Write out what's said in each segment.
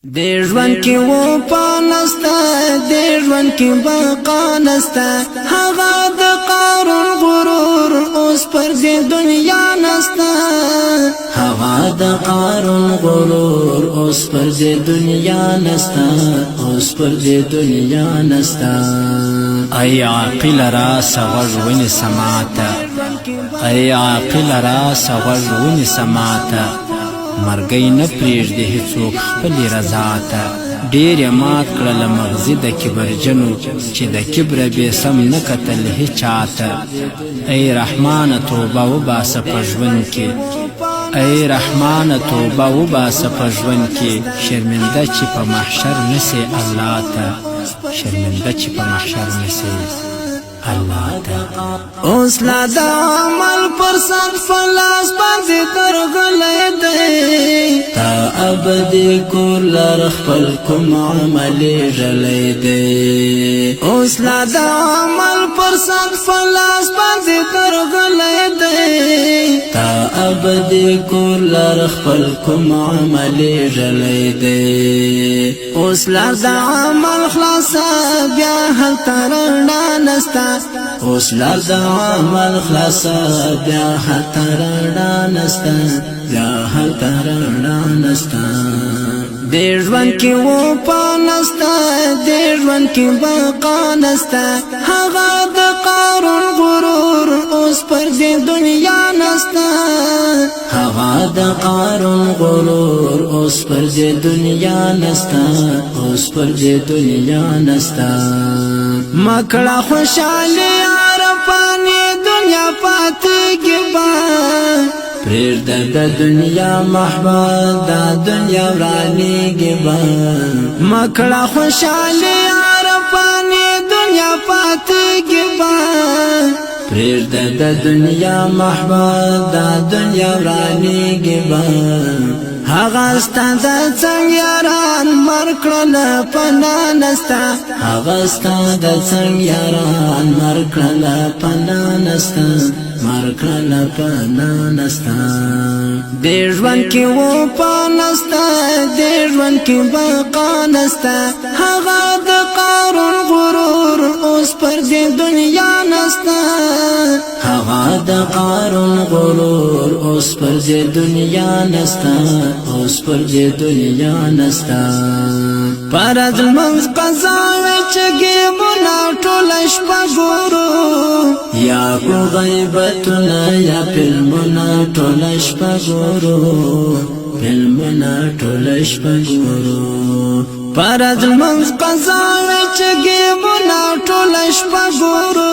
دې ژوند کې و پانستا دې ژوند کې بقا نستا هغه د قارون غرور اوس پر دې دنیا نستا هغه د قارون غرور اوس پر دې دنیا نستا اوس پر دې دنیا نستا ای عاقل را سغر ونی سماتا ای عاقل را سغر ونی سماتا مرګی نه پرېږدي هیڅوک خپلې رضا ته ډېر یې مات کړله مغزي د کبرجنو چې د کبره بې سم نه کتل هیچا ته ای رحمانه توبه وباسه په ژوند کې ای رحمانه توبه وباسه په ژوند کې شرمنده چې په محشر نسې الله ته شرمنده چې په محشر نسې الله ته اوس لا د عمل پر سر فلاس باندې درغلی دی تا ابدي کور لر خپل کوم عمل ژلی دی اوس لا د عمل پر سر فلاس باندې درغلی دی تا ابدي کور لر خپل کوم عمل ژلی دی اوس لا د عمل خلاص بیا هل ترنا نستا اوس لار د عمل خلاصه بیا هلته رڼا نسته بیا هلته رڼا نسته دې ژوند کې و پانسته دې ژوند کې بقا نسته هغه د قارون غرور اوس پر دې دنیا نسته هغه د قارون غرور اوس پر دې دنیا نسته اوس پر دې دنیا نسته مکړه خوشاله عرفانی دنیا پاتېږي با پرېږده د دنیا محبت دا دنیا ورانېږي با مکړه خوشاله عرفانی دنیا پاتېږي با پرېږده د دنیا محبت دا دنیا ورانېږي با هغه ستا د څنګ یاران مړ کړله پناه نسته هغه ستا د څنګ یاران مړ کړله پناه نسته مړ کړله پناه نسته دې ژوند کې و پانسته دې ژوند کې بقا نسته هغه د قارون غرور اوس پر دې دنیا نسته هغه د قارون غرور اوس پر دې دنیا نسته اوس پر دې دنیا نستا پرد المنز قضاوی چگی منا ټول شپه ګورو یا کو غیبتنا یا فلمنا ټول شپه ګورو فلمنا ټول شپه ګورو پرد المنز قضاوی چگی منا ټول شپه ګورو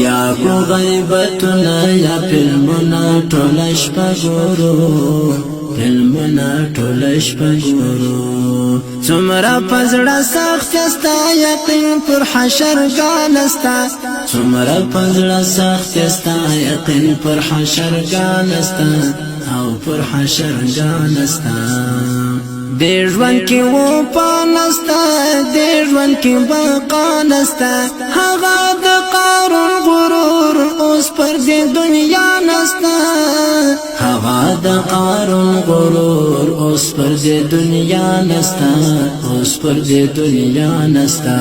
یا کو غیبتنا یا فلمنا ټول شپه ګورو فلمنا ټول شپه ګورو څومره پزړه سخت ستا یقین پر حشر ګانستا څومره پزړه سخت ستا یقین پر حشر ګانستا او پر حشر ګانستا دې ژوند کې و پانستا دې ژوند کې بقا نستا هغه د قارون غرور اوس پر دې دنیا نستا هغه د قارون غرور اوس پر دې دنیا نستا اوس پر دې دنیا نستا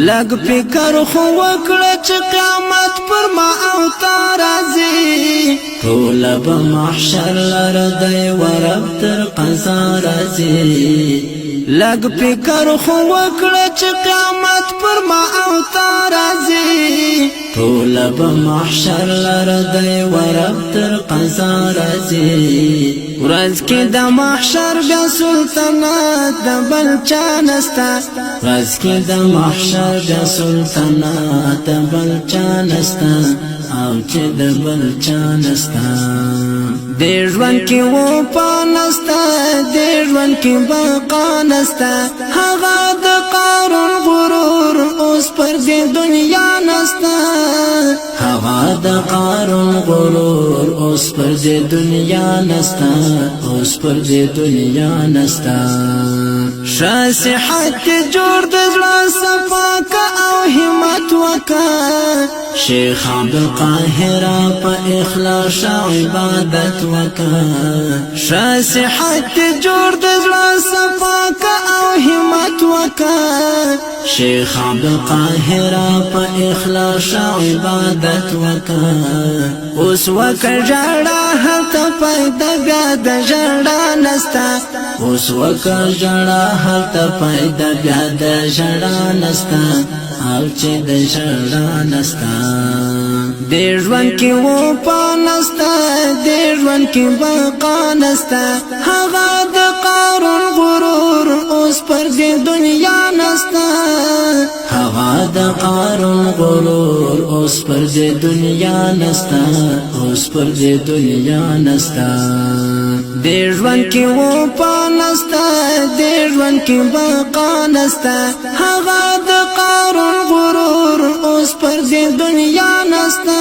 لګ فکر خو وکړه چې قیامت پر ما او تا راځي ټول به محشر لر دی ورب تر قضا راځي لګ فکر خو وکړه چې قیامت پر ما او تا راځي ټول به محشر لر دی ورب تر قضا راځي ورځ کې د محشر بیا سلطنت د بل چا نستا ورځ کې د محشر بیا سلطنت د بل چا نستا او چې د بل چا نستا دې ژوند کې و پانستا دې ژوند کې بقا نستا هغه د قارون غرور اوس پر دې دنیا نستا هغه د قارون غرور اوس پر دې دنیا نستا اوس پر دې دنیا نستا شاسحت جوړ د زړه صفا کا او همت وکا شیخ عبدالقاهر په اخلاص عبادت وکا شاسحت جوړ د زړه صفا شیخ عبدالقاهر په اخلاص عبادت وکا اوس وکړه جړه هلته پیدا بیا د ژړا نستا اوس وکړه جړه هلته پیدا بیا د ژړا نستا او چې د ژړا نستا د ژوند کې و پانستا د ژوند کې بقا نستا هغه د قارون غرور اوس پر دې دنیا نستا هغه د قارون غرور اوس پر دې دنیا نستا اوس پر دې دنیا نستا د ژوند کې و پانستا د ژوند کې بقا نستا هغه د قارون غرور اوس پر دې دنیا نستا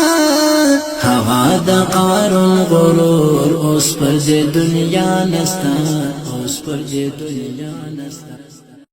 هغه د قارون غرور اوس پر دې دنیا نستا اوس پر دې دنیا نستا